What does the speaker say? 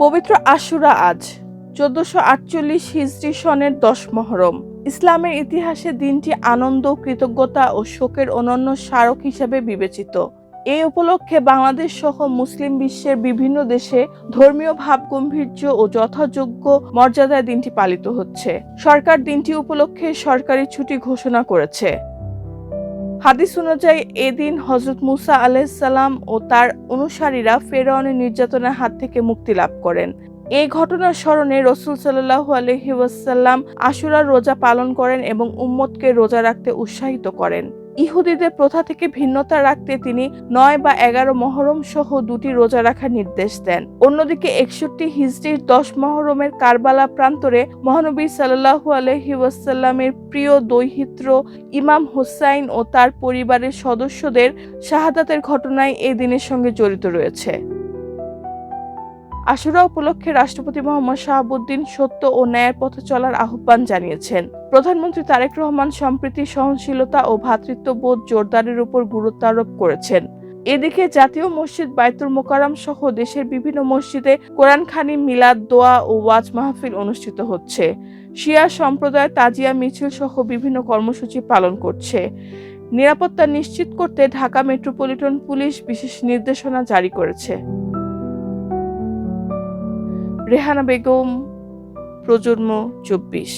পবিত্র আশুরা আজ 1448 হিজরি সনের 10 মহরম। ইসলামের ইতিহাসে দিনটি আনন্দ, কৃতজ্ঞতা ও শোকের অনন্য স্মারক হিসেবে বিবেচিত। এই উপলক্ষে বাংলাদেশ সহ মুসলিম বিশ্বের বিভিন্ন দেশে ধর্মীয় ভাবগাম্ভীর্য ও যথাযোগ্য মর্যাদায় দিনটি পালিত হচ্ছে। সরকার দিনটি উপলক্ষে সরকারি ছুটি ঘোষণা করেছে। হাদিস অনুযায়ী এদিন হযরত মুসা আলাইহিস সালাম ও তার অনুসারীরা ফেরাউনের নির্যাতনের হাত থেকে মুক্তি লাভ করেন। এই ঘটনার স্মরণে রাসূল সাল্লাল্লাহু আলাইহি ওয়াসাল্লাম আশুরার রোজা পালন করেন এবং উম্মতকে রোজা রাখতে উৎসাহিত করেন। ইহুদিদের প্রথা থেকে ভিন্নতা রাখতে তিনি 9 বা 11 মহরম সহ 2টি রোজা রাখার নির্দেশ দেন। অন্যদিকে 61 হিজরির 10 মহরমের কারবালা প্রান্তরে মহানবী সাল্লাল্লাহু আলাইহি ওয়াসাল্লামের প্রিয় দৌহিত্র ইমাম হুসাইন ও তার পরিবারের সদস্যদের শাহাদাতের ঘটনায় এই দিনের সঙ্গে জড়িত রয়েছে। আশুরা উপলক্ষে রাষ্ট্রপতি মোহাম্মদ শাহাবুদ্দিন সত্য ও ন্যায়ের পথে চলার আহ্বান জানিয়েছেন। প্রধানমন্ত্রী তারেক রহমান সম্প্রীতি, সহনশীলতা ও ভ্রাতৃত্ববোধ জোরদারের উপর গুরুত্ব আরোপ করেছেন। এদিকে জাতীয় মসজিদ বাইতুল মোকাররম সহ দেশের বিভিন্ন মসজিদে কোরআনখানি, মিলাদ, দোয়া ও ওয়াজ মাহফিল অনুষ্ঠিত হচ্ছে। শিয়া সম্প্রদায় তাজিয়া মিছিল সহ বিভিন্ন কর্মসূচি পালন করছে। নিরাপত্তা নিশ্চিত করতে ঢাকা মেট্রোপলিটন পুলিশ বিশেষ নির্দেশনা জারি করেছে। রেহানা বেগম, প্রজন্ম 24।